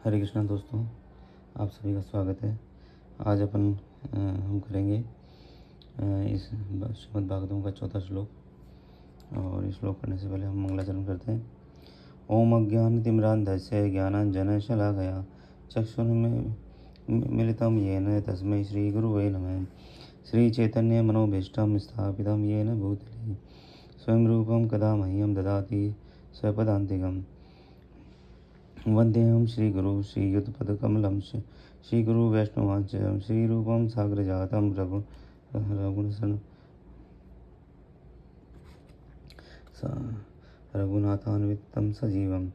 हरे कृष्णा दोस्तों, आप सभी का स्वागत है। आज हम करेंगे इस श्रीमद् भागवतम का 14 श्लोक। और इस श्लोक करने से पहले हम मंगलाचरण करते हैं। ओम अज्ञानतिमिरान्धस्य ज्ञानाञ्जनशलाकया चक्षुरुन्मीलितं येन तस्मै श्रीगुरुवे नमः। श्रीचैतन्यमनोभीष्टं स्थापितं येन भूतले स्वयं रूपं कदा मह्यं ददाति स्वपदान्तिकम्। वन्देऽहं श्रीगुरु श्रीयुतपदकमलं श्रीगुरु वैष्णवांश्च श्रीरूपं साग्रजातं रघुनाथान्वितं सजीवं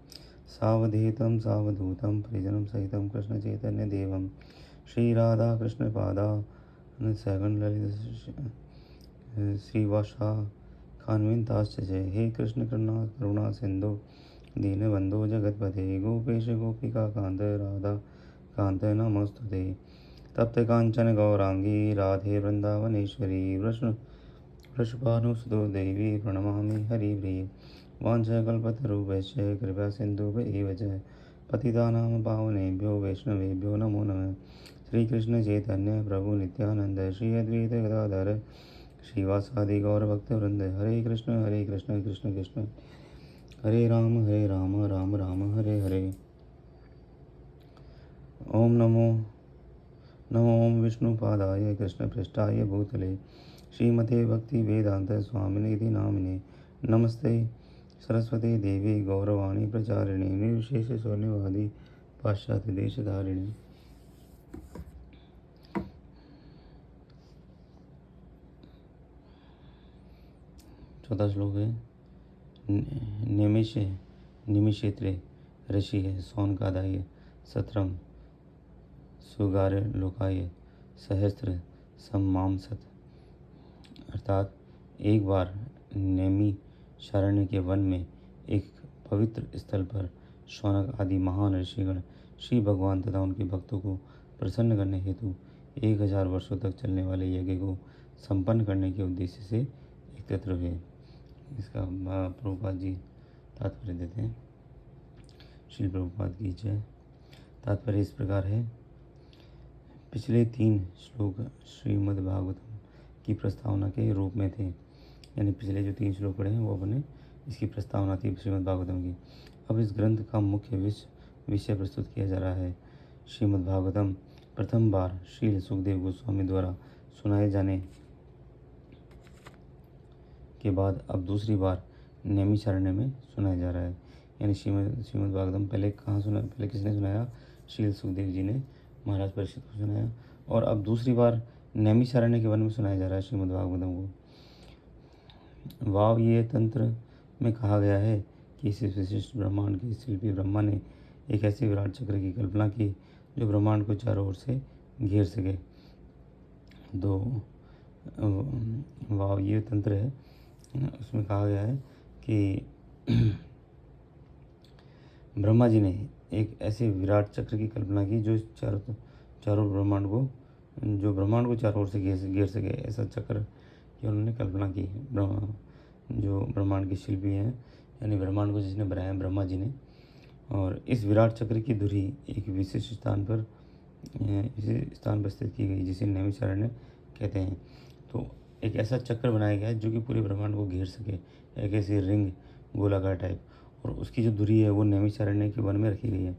सावधूतं परिजनं सहितं कृष्णचैतन्यदेवं श्रीराधाकृष्णपादान् सगण ललित श्रीवासाखान्विताश्च जय। हे कृष्ण करुणा सिन्धु दीनबन्धो जगत्पते गोपेश गोपिकान्त राधा कान्त नमोस्तुते। तप्त कांचन गौरांगी राधे वृंदावनेश्वरी वृषभानुसुतो देवी प्रणमामि हरिप्रिये। वाञ्छाकल्पतरुभ्यश्च कृपा सिन्धुभ्यैव च पतितानां पावनेभ्यो वैष्णवेभ्यो नमो नमः। श्रीकृष्ण चैतन्य प्रभु नित्यानंद श्री अद्वैत गदाधर श्रीवासादि गौरभक्तवृंद। हरे कृष्ण कृष्ण कृष्ण हरे राम राम राम हरे हरे। ओम नमो विष्णुपादाय कृष्णपृष्ठाय भूतले श्रीमते भक्ति वेदांत स्वामिनिधि नामिने। नमस्ते सरस्वती देवी गौरवाणी प्रचारिणे निर्विशेष शून्यवादी पाश्चात्य देशधारिणे। चौथा श्लोक है। निमिषेत्रे ऋषि है सौनकादाय सत्रम सुगार्य लोकाय सहस्त्र सम्मांसत। अर्थात एक बार नेमि शारण्य के वन में एक पवित्र स्थल पर शौनक आदि महान ऋषिगण श्री भगवान तथा उनके भक्तों को प्रसन्न करने हेतु 1000 वर्षों तक चलने वाले यज्ञ को संपन्न करने के उद्देश्य से एकत्र हुए। इसका प्रभुपाद जी तात्पर्य देते हैं। श्री प्रभुपाद की जय। तात्पर्य इस प्रकार है। पिछले 3 श्लोक श्रीमद् भागवतम की प्रस्तावना के रूप में थे, यानी पिछले जो 3 श्लोक पढ़े हैं वो अपने इसकी प्रस्तावना थी श्रीमद् भागवतम की। अब इस ग्रंथ का मुख्य विषय प्रस्तुत किया जा रहा है। श्रीमद् भागवतम प्रथम बार श्री सुखदेव गोस्वामी द्वारा सुनाए जाने के बाद अब दूसरी बार नैमिषारण्य में सुनाया जा रहा है। यानी श्रीमद् भागवतम पहले किसने सुनाया? श्री सुखदेव जी ने महाराज परीक्षित को सुनाया, और अब दूसरी बार नैमिषारण्य के वन में सुनाया जा रहा है श्रीमद् भागवतम को। वाव ये तंत्र में कहा गया है कि इस विशिष्ट ब्रह्मांड के शिल्पी ब्रह्मा ने एक ऐसे विराट चक्र की कल्पना की जो ब्रह्मांड को चारों ओर से घेर सके। वाव ये तंत्र है, उसमें कहा गया है कि ब्रह्मा जी ने एक ऐसे विराट चक्र की कल्पना की जो चारों ब्रह्मांड को चारों ओर से घेर सके। ऐसा चक्र की उन्होंने कल्पना की। जो ब्रह्मांड के शिल्पी हैं, यानी ब्रह्मांड को जिसने बनाया ब्रह्मा जी ने। और इस विराट चक्र की धुरी एक विशिष्ट स्थान पर स्थित की गई, जिसे नैमिषारण्य कहते हैं। तो एक ऐसा चक्र बनाया गया है जो कि पूरे ब्रह्मांड को घेर सके, एक ऐसी रिंग गोलाकार टाइप, और उसकी जो धुरी है वो नैमिषारण्य के वन में रखी गई है।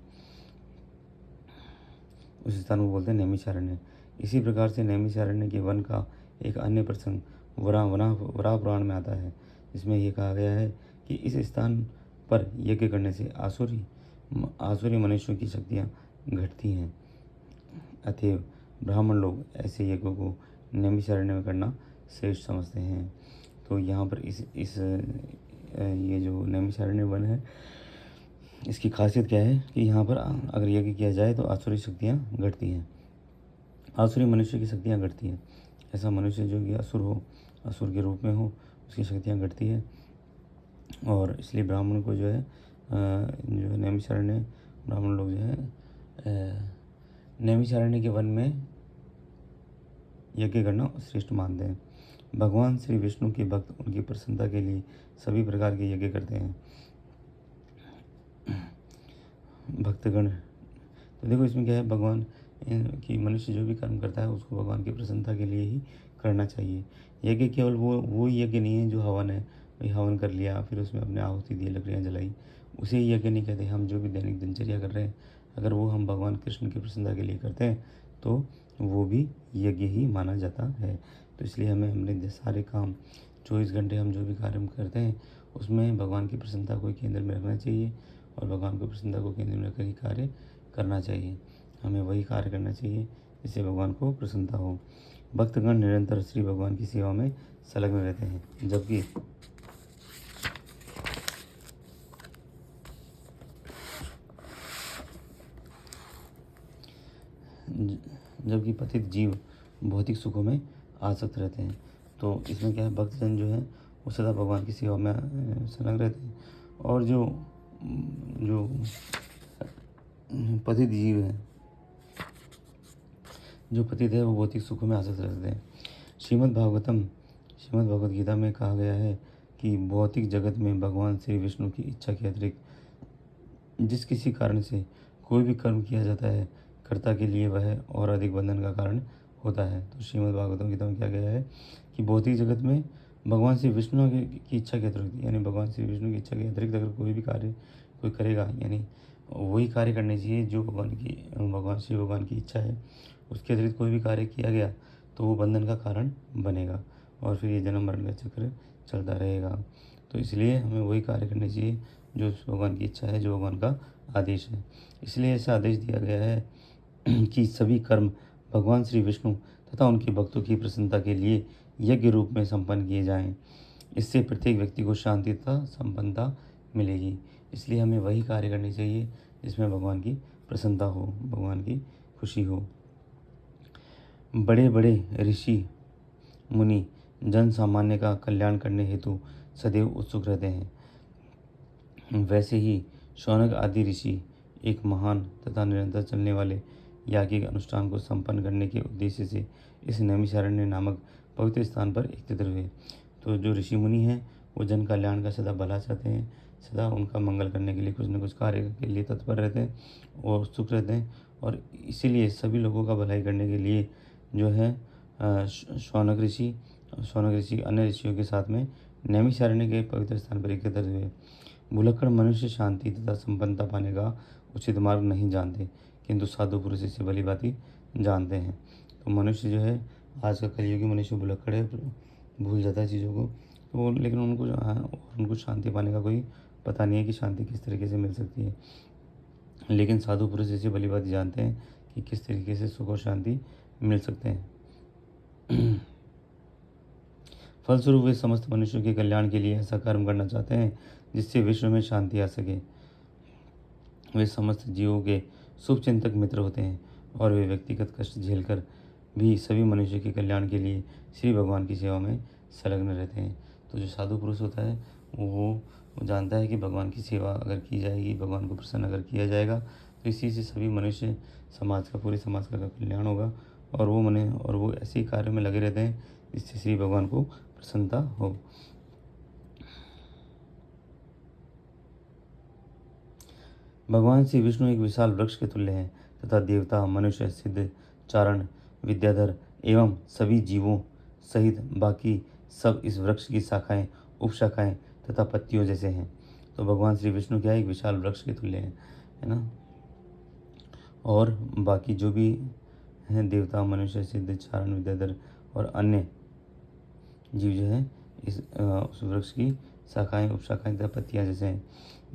उस स्थान को बोलते हैं नैमिषारण्य। इसी प्रकार से नैमिषारण्य के वन का एक अन्य प्रसंग वराह पुराण में आता है, जिसमें यह कहा गया है कि इस स्थान पर यज्ञ करने से आसुरी मनुष्यों की शक्तियाँ घटती हैं। अतएव ब्राह्मण लोग ऐसे यज्ञों को नैमिषारण्य में करना श्रेष्ठ समझते हैं। तो यहाँ पर ये जो नैमिषारण्य वन है, इसकी खासियत क्या है कि यहाँ पर अगर यज्ञ किया जाए तो आसुरी शक्तियाँ घटती हैं, आसुरी मनुष्य की शक्तियाँ घटती हैं। ऐसा मनुष्य जो कि असुर के रूप में हो, उसकी शक्तियाँ घटती है। और इसलिए ब्राह्मण को जो है नैमिषारण्य ब्राह्मण लोग जो है नैमिषारण्य के वन में यज्ञ करना श्रेष्ठ मानते हैं। भगवान श्री विष्णु के भक्त उनकी प्रसन्नता के लिए सभी प्रकार के यज्ञ करते हैं। भक्तगण तो देखो इसमें क्या है, भगवान कि मनुष्य जो भी कर्म करता है उसको भगवान की प्रसन्नता के लिए ही करना चाहिए। यज्ञ केवल वो यज्ञ नहीं है जो हवन है, भाई हवन कर लिया फिर उसमें अपने आहुति दी, लकड़ियाँ जलाई, उसे यज्ञ नहीं कहते। हम जो भी दैनिक दिनचर्या कर रहे हैं, अगर वो हम भगवान कृष्ण की प्रसन्नता के लिए करते हैं तो वो भी यज्ञ ही माना जाता है। तो इसलिए हमें अपने सारे काम 24 घंटे हम जो भी कार्य करते हैं उसमें भगवान की प्रसन्नता को केंद्र में रखना चाहिए और भगवान की प्रसन्नता को केंद्र में रखकर ही कार्य करना चाहिए। हमें वही कार्य करना चाहिए जिससे भगवान को प्रसन्नता हो। भक्तगण निरंतर श्री भगवान की सेवा में संलग्न रहते हैं, जबकि पतित जीव भौतिक सुखों में आसक्त रहते हैं। तो इसमें क्या है, भक्तजन जो है वो सदा भगवान की सेवा में संलग्न रहते हैं, और जो जो पतित जीव है, जो पतित है वो भौतिक सुखों में आसक्त रहते हैं। श्रीमद् भगवत गीता में कहा गया है कि भौतिक जगत में भगवान श्री विष्णु की इच्छा के अतिरिक्त जिस किसी कारण से कोई भी कर्म किया जाता है, कर्ता के लिए वह और अधिक बंधन का कारण होता है। तो श्रीमद् भागवत गीता में क्या गया है कि भौतिक जगत में भगवान श्री विष्णु की इच्छा के अतिरिक्त, यानी भगवान श्री विष्णु की इच्छा के अतिरिक्त अगर कोई भी कार्य कोई करेगा, यानी वही कार्य करने चाहिए जो भगवान श्री भगवान की इच्छा है, उसके अतिरिक्त कोई भी कार्य किया गया तो वो बंधन का कारण बनेगा और फिर ये जन्म मरण का चक्र चलता रहेगा। तो इसलिए हमें वही कार्य करने चाहिए जो भगवान की इच्छा है, जो भगवान का आदेश है। इसलिए ऐसा आदेश दिया गया है कि सभी कर्म भगवान श्री विष्णु तथा उनके भक्तों की प्रसन्नता के लिए यज्ञ रूप में संपन्न किए जाएं। इससे प्रत्येक व्यक्ति को शांति तथा संपन्नता मिलेगी। इसलिए हमें वही कार्य करनी चाहिए जिसमें भगवान की प्रसन्नता हो, भगवान की खुशी हो। बड़े बड़े ऋषि मुनि जन सामान्य का कल्याण करने हेतु सदैव उत्सुक रहते हैं। वैसे ही शौनक आदि ऋषि एक महान तथा निरंतर चलने वाले याज्ञिक अनुष्ठान को संपन्न करने के उद्देश्य से इस नैमिषारण्य नामक पवित्र स्थान पर एकत्रित हुए। तो जो ऋषि मुनि हैं वो जन कल्याण का सदा भला चाहते हैं, सदा उनका मंगल करने के लिए कुछ न कुछ कार्य के लिए तत्पर रहते हैं और उत्सुक रहते हैं, और इसीलिए सभी लोगों का भलाई करने के लिए जो है शौनक ऋषि अन्य ऋषियों के साथ में नैमिषारण्य के पवित्र स्थान पर एकत्रित हुए। भुलक्कड़ मनुष्य शांति तथा संपन्नता पाने का उचित मार्ग नहीं जानते, किंतु साधु पुरुष इसे भली भांति जानते हैं। तो मनुष्य जो है, आज का कलियुगी मनुष्य भुलक्कड़ है, भूल जाता है चीज़ों को, तो लेकिन उनको शांति पाने का कोई पता नहीं है कि शांति किस तरीके से मिल सकती है। लेकिन साधु पुरुष इसे भली भांति जानते हैं कि किस तरीके से सुख और शांति मिल सकते हैं। फलस्वरूप वे समस्त मनुष्यों के कल्याण के लिए ऐसा कर्म करना चाहते हैं जिससे विश्व में शांति आ सके। वे समस्त जीवों के शुभचिंतक मित्र होते हैं और वे व्यक्तिगत कष्ट झेलकर भी सभी मनुष्यों के कल्याण के लिए श्री भगवान की सेवा में संलग्न रहते हैं। तो जो साधु पुरुष होता है वो जानता है कि भगवान की सेवा अगर की जाएगी, भगवान को प्रसन्न अगर किया जाएगा तो इसी से सभी मनुष्य पूरे समाज का कल्याण होगा, और वो ऐसे ही कार्य में लगे रहते हैं जिससे श्री भगवान को प्रसन्नता हो। भगवान श्री विष्णु एक विशाल वृक्ष के तुल्य हैं तथा देवता, मनुष्य, सिद्ध, चारण, विद्याधर एवं सभी जीवों सहित बाकी सब इस वृक्ष की शाखाएं, उपशाखाएं तथा पत्तियों जैसे हैं। तो भगवान श्री विष्णु क्या है, एक विशाल वृक्ष के तुल्य है ना, और बाकी जो भी हैं देवता, मनुष्य, सिद्ध, चारण, विद्याधर और अन्य जीव जो है उस वृक्ष की शाखाएं, उपशाखाएं तथा पत्तियां जैसे हैं।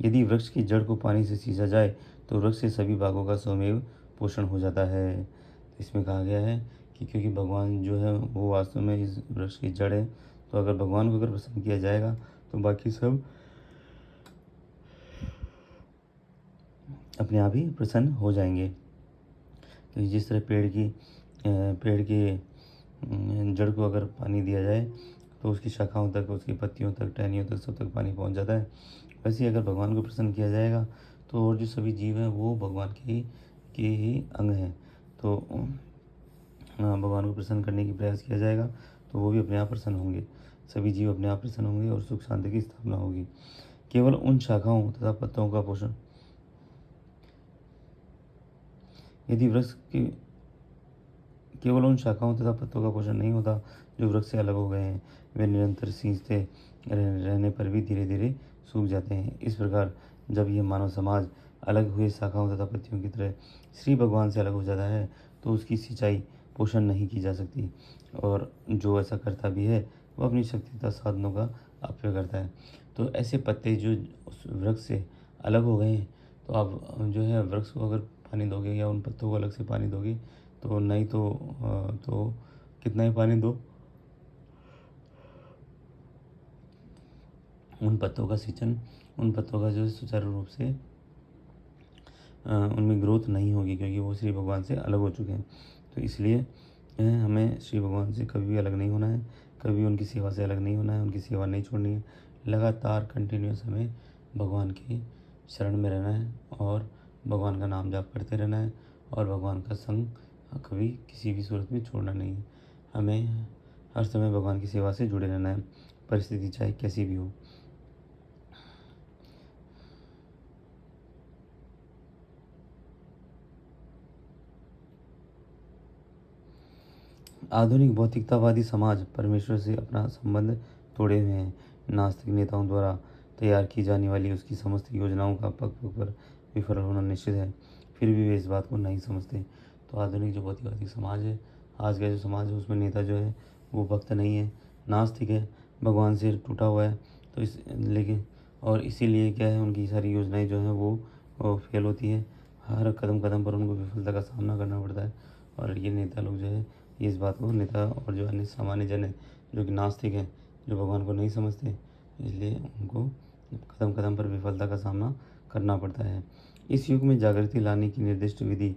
यदि वृक्ष की जड़ को पानी से सींचा जाए तो वृक्ष से सभी भागों का स्वमेव पोषण हो जाता है। तो इसमें कहा गया है कि क्योंकि भगवान जो है वो वास्तव में इस वृक्ष की जड़ है, तो अगर भगवान को अगर प्रसन्न किया जाएगा तो बाकी सब अपने आप ही प्रसन्न हो जाएंगे। तो जिस तरह पेड़ की जड़ को अगर पानी दिया जाए तो उसकी शाखाओं तक, उसकी पत्तियों तक, टहनियों तक, सब तक पानी पहुंच जाता है। वैसे ही अगर भगवान को प्रसन्न किया जाएगा तो और जो सभी जीव हैं वो भगवान के ही अंग हैं। तो भगवान को प्रसन्न करने की प्रयास किया जाएगा तो वो भी अपने आप प्रसन्न होंगे, सभी जीव अपने आप प्रसन्न होंगे और सुख शांति की स्थापना होगी। केवल उन शाखाओं तथा पत्तों का पोषण यदि वृक्ष की केवल उन शाखाओं तथा पत्तों का पोषण नहीं होता जो वृक्ष से अलग हो गए हैं, वे निरंतर सींचते रहने पर भी धीरे धीरे सूख जाते हैं। इस प्रकार जब यह मानव समाज अलग हुए शाखाओं तथा पत्तियों की तरह श्री भगवान से अलग हो जाता है तो उसकी सिंचाई पोषण नहीं की जा सकती, और जो ऐसा करता भी है वह अपनी शक्ति तथा साधनों का अपव्यय करता है। तो ऐसे पत्ते जो उस वृक्ष से अलग हो गए हैं, तो आप जो है वृक्ष को अगर पानी दोगे या उन पत्तों को अलग से पानी दोगे तो नहीं तो कितना ही पानी दो, उन पत्तों का सिंचन, उन पत्तों का जो सुचारू रूप से उनमें ग्रोथ नहीं होगी, क्योंकि वो श्री भगवान से अलग हो चुके हैं। तो इसलिए हमें श्री भगवान से कभी भी अलग नहीं होना है, कभी उनकी सेवा से अलग नहीं होना है, उनकी सेवा नहीं छोड़नी है। लगातार कंटिन्यूस हमें भगवान की शरण में रहना है और भगवान का नाम जाप करते रहना है, और भगवान का संग कभी किसी भी सूरत में छोड़ना नहीं है। हमें हर समय भगवान की सेवा से जुड़े रहना है, परिस्थिति चाहे कैसी भी हो। आधुनिक भौतिकतावादी समाज परमेश्वर से अपना संबंध तोड़े हुए हैं। नास्तिक नेताओं द्वारा तैयार की जाने वाली उसकी समस्त योजनाओं का पग पग पर विफल होना निश्चित है, फिर भी वे इस बात को नहीं समझते। तो आधुनिक जो भौतिकवादी समाज है, आज का जो समाज है, उसमें नेता जो है वो भक्त नहीं है, नास्तिक है, भगवान से टूटा हुआ है। तो इस लेकिन और इसीलिए क्या है, उनकी सारी योजनाएं जो हैं वो फेल होती है। हर कदम कदम पर उनको विफलता का सामना करना पड़ता है। और ये नेता लोग जो है ये इस बात को, नेता और जो अन्य सामान्य जन है जो कि नास्तिक हैं, जो भगवान को नहीं समझते, इसलिए उनको कदम कदम पर विफलता का सामना करना पड़ता है। इस युग में जागृति लाने की निर्दिष्ट विधि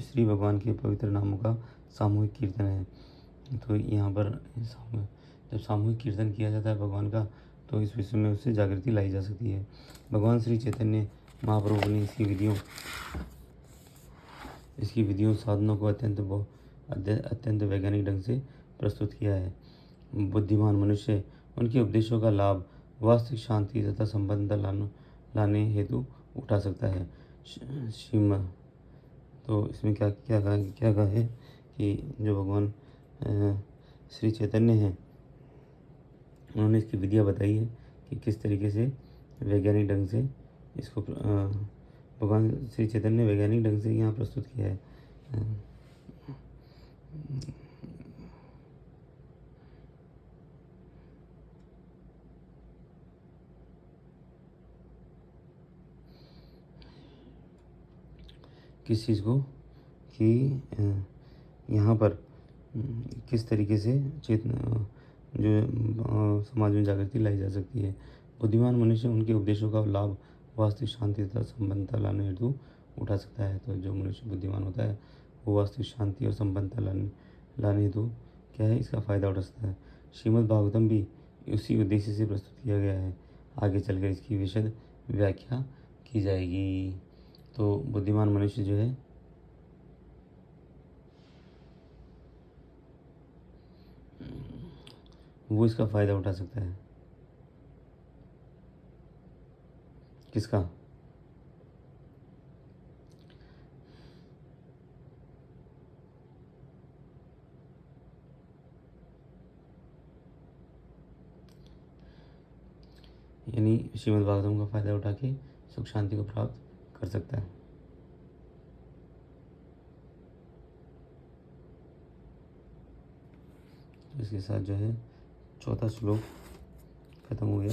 श्री भगवान के पवित्र नामों का सामूहिक कीर्तन है। तो यहाँ पर जब सामूहिक कीर्तन किया जाता है भगवान का, तो इस विषय में उससे जागृति लाई जा सकती है। भगवान श्री चैतन्य महाप्रभु ने इसकी विधियों साधनों को अत्यंत वैज्ञानिक ढंग से प्रस्तुत किया है। बुद्धिमान मनुष्य उनके उपदेशों का लाभ वास्तविक शांति तथा संबंध लाने हेतु उठा सकता है। श्रीमद् तो इसमें क्या कहा है कि जो भगवान श्री चैतन्य हैं, उन्होंने इसकी विधियाँ बताई है कि किस तरीके से वैज्ञानिक ढंग से इसको भगवान श्री चैतन्य ने वैज्ञानिक ढंग से यहाँ प्रस्तुत किया है। किस चीज़ को कि यहाँ पर किस तरीके से चेतना जो समाज में जागृति लाई जा सकती है। बुद्धिमान मनुष्य उनके उपदेशों का लाभ वास्तविक शांति तथा संबंधता लाने हेतु उठा सकता है। तो जो मनुष्य बुद्धिमान होता है वो वास्तविक शांति और संबंधता लाने हेतु क्या है, इसका फ़ायदा उठा सकता है। श्रीमद् भागवतम भी उसी उद्देश्य से प्रस्तुत किया गया है। आगे चलकर इसकी विशद व्याख्या की जाएगी। तो बुद्धिमान मनुष्य जो है वो इसका फ़ायदा उठा सकता है। किसका? यानी श्रीमद् भागवतम का फ़ायदा उठा के सुख शांति को प्राप्त कर सकता है। इसके साथ जो है चौथा श्लोक खत्म हो गया।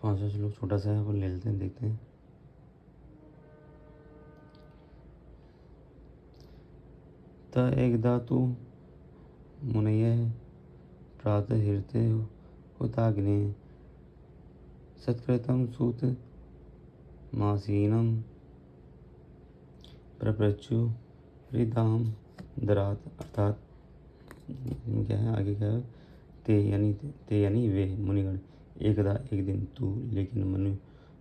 पाँचवा श्लोक छोटा सा है, वो ले लेते हैं, देखते हैं। त एकदा तु मुनयः प्रातहृते हुताग्ने सत्कृतं सूत मासीनं प्रपृच्छु हृदाम दरात। अर्थात क्या है, आगे क्या है, ते यानी वे मुनिगण एकदा एक दिन तू लेकिन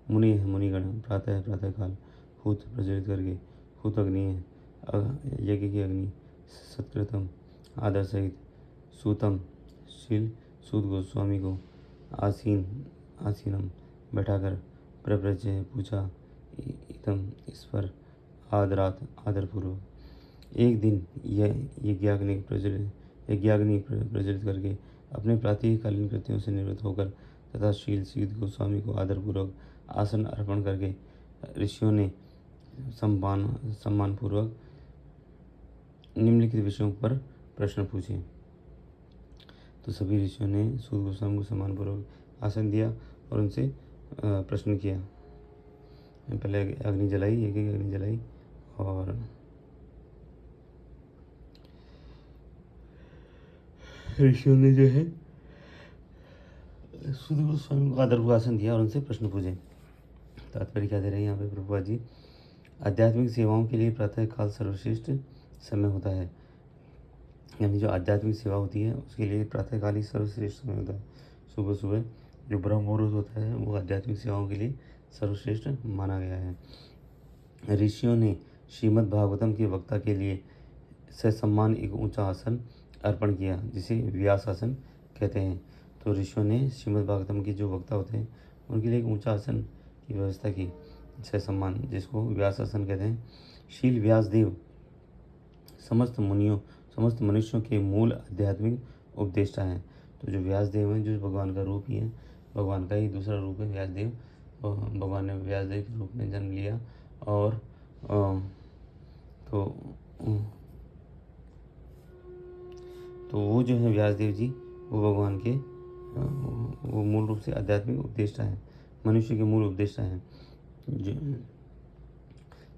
मुनि है मुनिगण, प्रातः प्रातःकाल, हुत प्रज्वलित करके, हुत अग्नि है, यज्ञ की अग्नि, सत्कृतम आदर सहित, सूतम शील सूत गोस्वामी को, आसीनम बैठाकर, प्रव्रज्य पूछा, इतम इस पर, आदरात आदरपूर्वक। एक दिन यह यज्ञाग्नि प्रज्वलित करके अपने प्रातःकालीन कृत्यों से निवृत्त होकर तथा शील सूत गोस्वामी को आदरपूर्वक आसन अर्पण करके ऋषियों ने सम्मानपूर्वक निम्नलिखित विषयों पर प्रश्न पूछे। तो सभी ऋषियों ने सूत गोस्वामी को सम्मानपूर्वक आसन दिया और उनसे प्रश्न किया। पहले अग्नि जलाई, एक एक अग्नि जलाई और ऋषियों ने जो है सूत गोस्वामी को आदरपूर्वक आसन दिया और उनसे प्रश्न पूछे। तात्पर्य क्या दे रहे हैं यहाँ पे प्रभुपाद जी? आध्यात्मिक सेवाओं के लिए प्रातःकाल सर्वश्रेष्ठ समय होता है। यानी जो आध्यात्मिक सेवा होती है उसके लिए प्रातःकाल ही सर्वश्रेष्ठ समय होता है। सुबह सुबह जो ब्रह्म मुहूर्त होता है वो आध्यात्मिक सेवाओं के लिए सर्वश्रेष्ठ माना गया है। ऋषियों ने श्रीमद् भागवतम के वक्ता के लिए ससम्मान एक ऊंचा आसन अर्पण किया जिसे व्यास आसन कहते हैं। तो ऋषियों ने श्रीमद् भागवतम के जो वक्ता होते हैं उनके लिए एक ऊंचा आसन की व्यवस्था की, ससम्मान, जिसको व्यास आसन कहते हैं। शील व्यासदेव समस्त मनुष्यों के मूल आध्यात्मिक उपदेष्टा हैं। तो जो व्यासदेव हैं जो भगवान का रूप ही है, भगवान का ही दूसरा रूप है व्यासदेव। भगवान ने व्यासदेव के रूप में जन्म लिया और तो वो जो है व्यासदेव जी वो भगवान के वो मूल रूप से आध्यात्मिक उपदेष्टा हैं, मनुष्य के मूल उपदेष्टा हैं, जो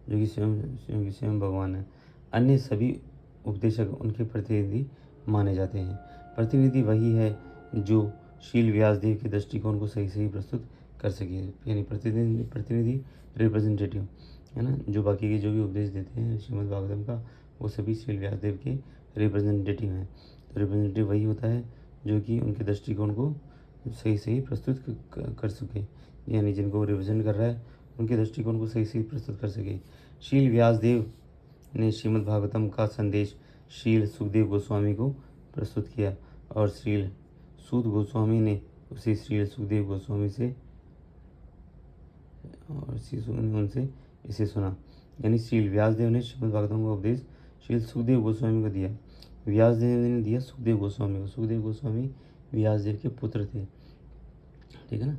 कि स्वयं भगवान है। अन्य सभी उपदेशक उनके प्रतिनिधि माने जाते हैं। प्रतिनिधि वही है जो शील व्यासदेव के दृष्टिकोण को सही प्रस्तुत कर सके। यानी प्रतिनिधि रिप्रेजेंटेटिव है ना, जो बाकी के जो भी उपदेश देते हैं श्रीमद् भागवतम का वो सभी शील व्यासदेव के रिप्रेजेंटेटिव हैं। तो रिप्रेजेंटेटिव वही होता है जो कि उनके दृष्टिकोण को सही प्रस्तुत कर सके, यानी जिनको रिप्रेजेंट कर रहा है उनके दृष्टिकोण को सही प्रस्तुत कर सके। शील व्यासदेव ने श्रीमद् भागवतम का संदेश शील सुखदेव गोस्वामी को प्रस्तुत किया और शील सूत गोस्वामी ने उसे शील सुखदेव गोस्वामी से उनसे इसे सुना। यानी शील व्यासदेव ने श्रीमद् भागवतम का उपदेश शील सुखदेव गोस्वामी को दिया, व्यासदेव ने दिया सुखदेव गोस्वामी को। सुखदेव गोस्वामी व्यासदेव के पुत्र थे, ठीक है ना।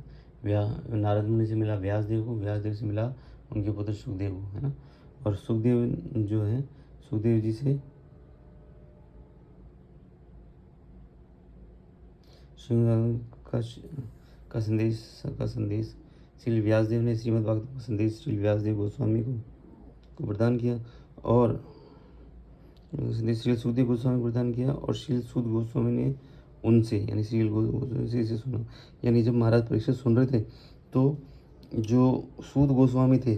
नारद मुनि से मिला व्यासदेव को, व्यासदेव से मिला उनके पुत्र सुखदेव को, है ना। और सुखदेव जो है सुखदेव जी से का संदेश श्री व्यासदेव ने श्रीमद् भागवत का संदेश श्री व्यासदेव गोस्वामी को प्रदान किया और श्री सुखदेव गोस्वामी को प्रदान किया और श्री सूत गोस्वामी ने उनसे यानी श्री गोस्वामी से सुना। यानी जब महाराज परीक्षित सुन रहे थे तो जो सूत गोस्वामी थे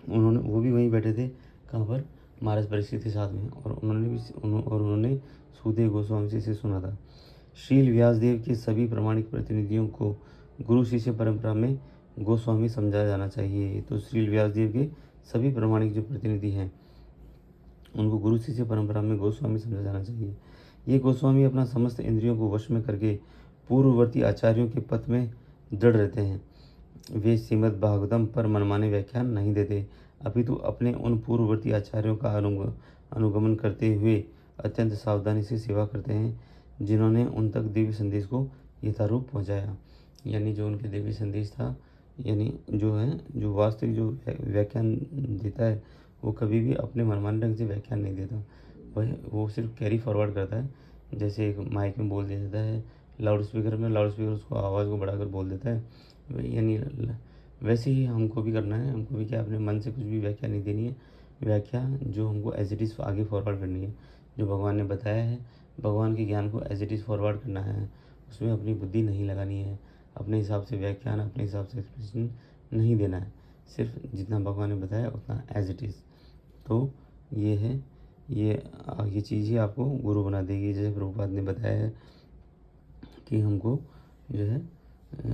वो भी वहीं बैठे थे, कहाँ पर, महाराज परीक्षित के साथ में, और उन्होंने सुखदेव गोस्वामी से इसे सुना था। शील व्यासदेव के सभी प्रामाणिक प्रतिनिधियों को गुरु शिष्य परंपरा में गोस्वामी समझाया जाना चाहिए। तो शील व्यासदेव के सभी प्रामाणिक जो प्रतिनिधि हैं उनको गुरु शिष्य परंपरा में गोस्वामी समझा जाना चाहिए। ये गोस्वामी अपना समस्त इंद्रियों को वश में करके पूर्ववर्ती आचार्यों के पथ में दृढ़ रहते हैं। वे श्रीमद् भागवतम पर मनमाने व्याख्यान नहीं देते, अपितु अपने उन पूर्ववर्ती आचार्यों का अनुगमन करते हुए अत्यंत सावधानी से सेवा करते हैं जिन्होंने उन तक दिव्य संदेश को यथारूप पहुँचाया। यानी जो उनके दिव्य संदेश था, यानी जो वास्तविक जो व्याख्यान देता है वो कभी भी अपने मनमाने ढंग से व्याख्यान नहीं देता, वो सिर्फ कैरी फॉरवर्ड करता है। जैसे एक माइक में बोल दिया जाता है, लाउड स्पीकर उसको आवाज़ को बढ़ाकर बोल देता है, यानी वैसे ही हमको भी करना है। हमको भी क्या अपने मन से कुछ भी व्याख्या नहीं देनी है, व्याख्या जो हमको एज इट इज़ आगे फॉरवर्ड करनी है। जो भगवान ने बताया है, भगवान के ज्ञान को एज इट इज़ फॉरवर्ड करना है, उसमें अपनी बुद्धि नहीं लगानी है, अपने हिसाब से व्याख्यान, अपने हिसाब से एक्सप्रेशन नहीं देना है, सिर्फ जितना भगवान ने बताया उतना एज इट इज़। तो ये है, ये चीज़ ही आपको गुरु बना देगी। जैसे प्रभुपाद ने बताया है कि हमको जो है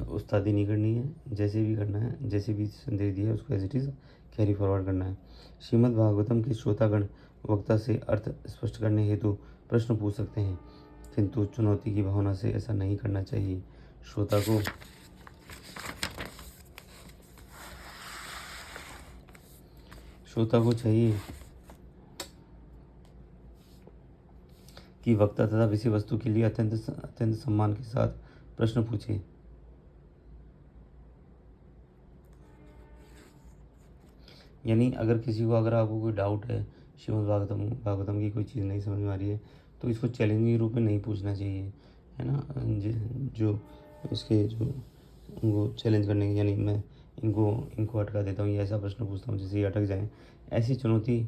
उस्तादी नहीं करनी है, जैसे भी करना है, जैसे भी संदेश दिया है उसको as it is carry forward करना है। श्रीमद् भागवतम के श्रोतागण वक्ता से अर्थ स्पष्ट करने हेतु प्रश्न पूछ सकते हैं, किंतु चुनौती की भावना से ऐसा नहीं करना चाहिए। श्रोता को चाहिए कि वक्ता तथा विषय वस्तु के लिए अत्यंत सम्मान के साथ प्रश्न पूछे। यानी अगर आपको कोई डाउट है, श्रीमद् भागवतम की कोई चीज़ नहीं समझ में आ रही है, तो इसको चैलेंजिंग रूप में नहीं पूछना चाहिए, है ना। जो इसके जो उनको चैलेंज करने की, यानी मैं इनको अटका देता हूँ या ऐसा प्रश्न पूछता हूँ जिससे ये अटक जाएँ, ऐसी चुनौती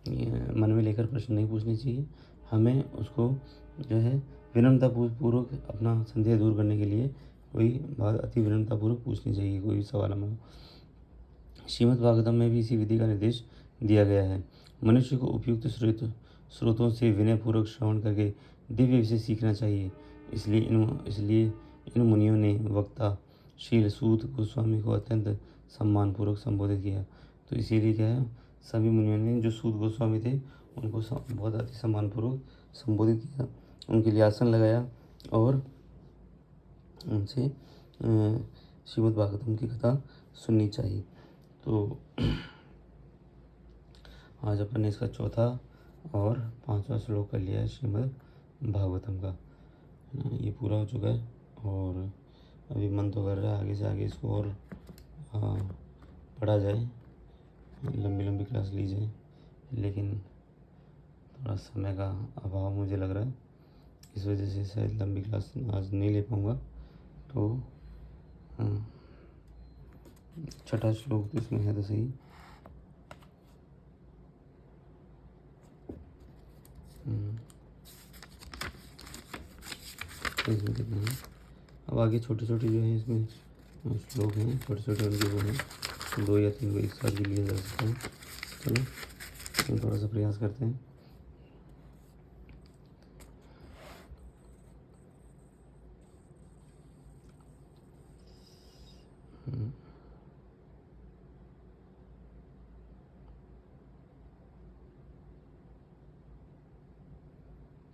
मन में लेकर प्रश्न नहीं पूछने चाहिए। हमें उसको जो है विनम्रतापूर्वक अपना संदेह दूर करने के लिए कोई बात अति विनम्रतापूर्वक पूछनी चाहिए, कोई भी सवाल हमें। श्रीमद् भागवतम में भी इसी विधि का निर्देश दिया गया है। मनुष्य को उपयुक्त स्रोतों से विनयपूर्वक श्रवण करके दिव्य विषय सीखना चाहिए। इसलिए इन मुनियों ने वक्ता शील सूत गोस्वामी को अत्यंत सम्मानपूर्वक संबोधित किया। तो इसीलिए क्या है, सभी मुनियों ने, जो सूत गोस्वामी थे, उनको बहुत अति सम्मानपूर्वक संबोधित किया, उनके लिए आसन लगाया और उनसे श्रीमद् भागवतम की कथा सुननी चाहिए। तो आज अपन ने इसका चौथा और 5वां श्लोक कर लिया है श्रीमद् भागवतम का। ये पूरा हो चुका है और अभी मन तो कर रहा है आगे से आगे इसको और पढ़ा जाए, लंबी क्लास ली जाए, लेकिन थोड़ा समय का अभाव मुझे लग रहा है, इस वजह से शायद लंबी क्लास आज नहीं ले पाऊँगा। तो छठा श्लोक तो इसमें है तो सही। इसमें कितने हैं, अब आगे छोटे छोटे जो हैं इसमें श्लोक हैं, छोटे छोटे उनके वो हैं, 2 या 3 को एक साथ भी लिया जा सकता है। चलो थोड़ा सा प्रयास करते हैं।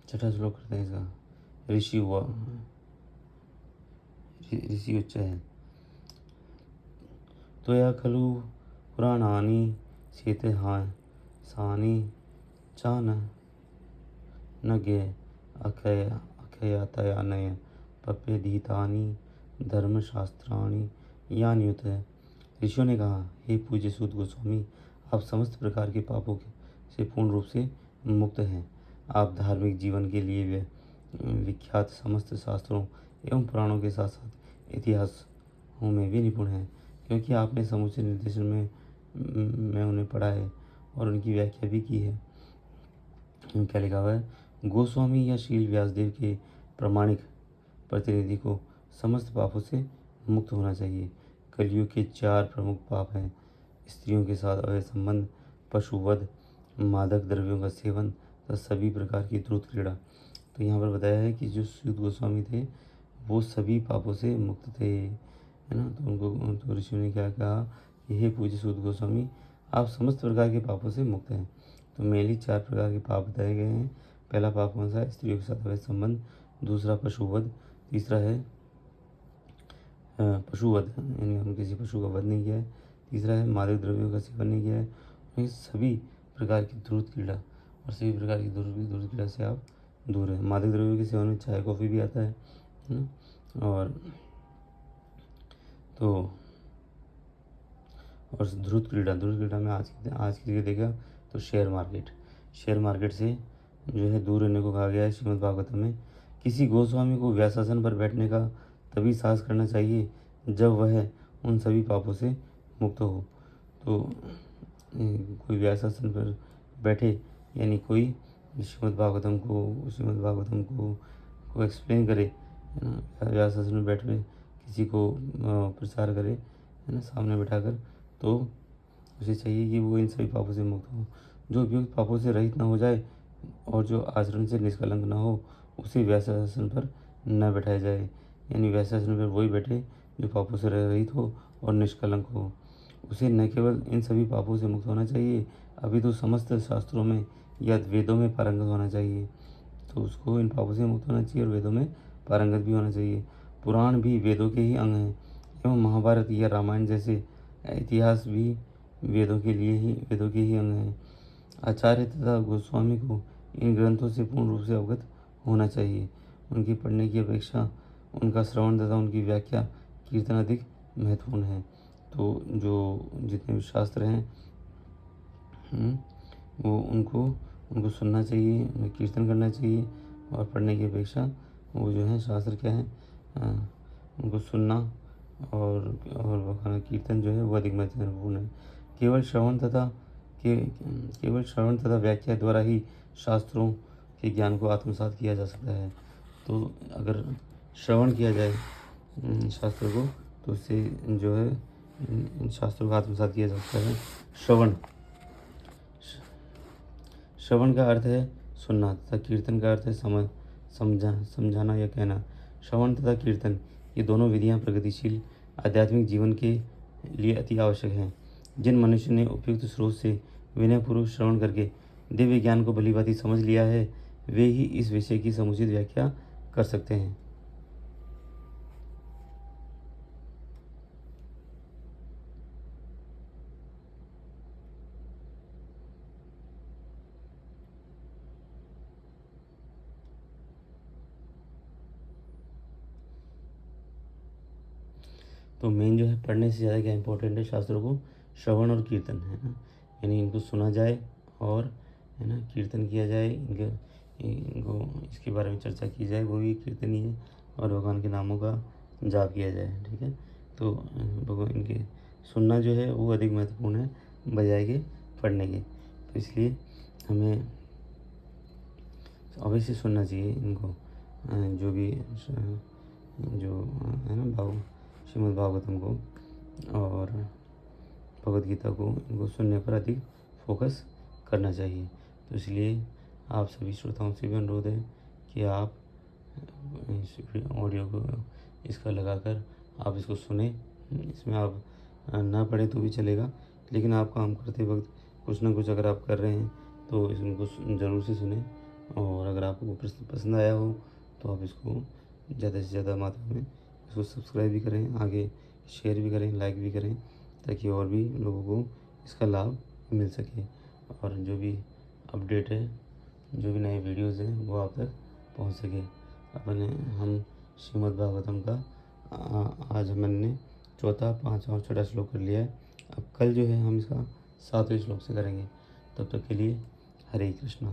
छठा श्लोक करते हैं इसका। ऋषि उच्च है। त्वया खलु पुराणानि सानि चान नज्ञ अक्षयतयानय पप्यधीतानि धर्मशास्त्राणि यान्युत। ऋषियों ने कहा, हे पूज्य सूत गोस्वामी, आप समस्त प्रकार के पापों से पूर्ण रूप से मुक्त हैं। आप धार्मिक जीवन के लिए विख्यात समस्त शास्त्रों एवं पुराणों के साथ साथ इतिहासों में भी निपुण हैं, क्योंकि आपने समूचे निर्देशन में उन्हें पढ़ा है और उनकी व्याख्या भी की है। क्या लिखा हुआ है, गोस्वामी या शील व्यासदेव के प्रमाणिक प्रतिनिधि को समस्त पापों से मुक्त होना चाहिए। कलयुग के 4 प्रमुख पाप हैं, स्त्रियों के साथ अवैध संबंध, पशुवध, मादक द्रव्यों का सेवन तथा सभी प्रकार की द्रुत क्रीड़ा। तो यहाँ पर बताया है कि जो सूत गोस्वामी थे वो सभी पापों से मुक्त थे, है ना। तो उनको तो ऋषियों ने क्या कहा कि हे पूज्य सूत गोस्वामी, आप समस्त प्रकार के पापों से मुक्त हैं। तो मेनली 4 प्रकार के पाप बताए गए हैं। पहला पाप कौन सा है, स्त्रियों के साथ अवैध संबंध, दूसरा पशुवध, तीसरा है पशुवध यानी हम किसी पशु का वध नहीं किया है, तीसरा है मादक द्रव्यों का सेवन नहीं किया है, ये सभी प्रकार की द्रुत क्रीड़ा, और सभी प्रकार की द्रुत क्रीड़ा से आप दूर हैं। मादक द्रव्यों के सेवन में चाय कॉफ़ी भी आता है ना। और ध्रुत क्रीड़ा में आज की जगह देखा तो शेयर मार्केट से जो है दूर रहने को कहा गया है श्रीमद् भागवतम में। किसी गोस्वामी को व्यासासन पर बैठने का तभी साहस करना चाहिए जब वह उन सभी पापों से मुक्त हो। तो कोई व्यासासन पर बैठे, यानी कोई श्रीमद् भागवतम को एक्सप्लेन करे, है ना, व्यासासन में बैठ कर किसी को प्रचार करे, है ना, सामने बैठाकर, तो उसे चाहिए कि वो इन सभी पापों से मुक्त हो। जो उपयुक्त पापों से रहित न हो जाए और जो आचरण से निष्कलंक न हो, उसे व्यासासन पर न बैठाया जाए। यानी व्यासासन पर वही बैठे जो पापों से रहित हो और निष्कलंक हो। उसे न केवल इन सभी पापों से मुक्त होना चाहिए, अभी तो समस्त शास्त्रों में या वेदों में पारंगत होना चाहिए। तो उसको इन पापों से मुक्त होना चाहिए और वेदों में पारंगत भी होना चाहिए। पुराण भी वेदों के ही अंग हैं एवं महाभारत या रामायण जैसे इतिहास भी वेदों के ही अंग हैं। आचार्य तथा गोस्वामी को इन ग्रंथों से पूर्ण रूप से अवगत होना चाहिए। उनकी पढ़ने की अपेक्षा उनका श्रवण तथा उनकी व्याख्या कीर्तन अधिक महत्वपूर्ण है। तो जो जितने भी शास्त्र हैं वो उनको सुनना चाहिए, उन्हें कीर्तन करना चाहिए और पढ़ने की अपेक्षा वो जो है शास्त्र क्या है उनको सुनना और कीर्तन जो है वो अधिक महत्वपूर्ण है। केवल श्रवण तथा व्याख्या द्वारा ही शास्त्रों के ज्ञान को आत्मसात किया जा सकता है। तो अगर श्रवण किया जाए शास्त्र को तो उससे जो है इन शास्त्रों का आत्मसात किया जा सकता है। श्रवण का अर्थ है सुनना तथा कीर्तन का अर्थ है समझाना या कहना। श्रवण तथा कीर्तन ये दोनों विधियां प्रगतिशील आध्यात्मिक जीवन के लिए अति आवश्यक हैं। जिन मनुष्य ने उपयुक्त स्रोत से विनयपूर्वक श्रवण करके दिव्य ज्ञान को भलीभांति समझ लिया है, वे ही इस विषय की समुचित व्याख्या कर सकते हैं। तो मेन जो है पढ़ने से ज़्यादा क्या इंपॉर्टेंट है शास्त्रों को, श्रवण और कीर्तन है ना, यानी इनको सुना जाए और है ना कीर्तन किया जाए, इनको इसके बारे में चर्चा की जाए, वो भी कीर्तन ही है, और भगवान के नामों का जाप किया जाए। ठीक है, तो भगवान इनके सुनना जो है वो अधिक महत्वपूर्ण है बजाय के पढ़ने के। तो इसलिए हमें अवश्य सुनना चाहिए इनको, जो भी जो है ना श्रीमद् भागवतम को और भगवद गीता को, इनको सुनने पर अधिक फोकस करना चाहिए। तो इसलिए आप सभी श्रोताओं से भी अनुरोध है कि आप इस ऑडियो को इसका लगाकर आप इसको सुने। इसमें आप ना पढ़े तो भी चलेगा, लेकिन आप काम करते वक्त कुछ ना कुछ अगर आप कर रहे हैं तो इनको ज़रूर से सुने। और अगर आपको पसंद आया हो तो आप इसको ज़्यादा से ज़्यादा मात्रा में इसको सब्सक्राइब भी करें, आगे शेयर भी करें, लाइक भी करें, ताकि और भी लोगों को इसका लाभ मिल सके। और जो भी अपडेट है, जो भी नए वीडियोज़ हैं वो आप तक पहुंच सके। हम श्रीमद् भागवतम का आज हमने चौथा, पाँचवा और छठा श्लोक कर लिया है। अब कल जो है हम इसका 7वें श्लोक से करेंगे। तब तक के लिए हरे कृष्णा।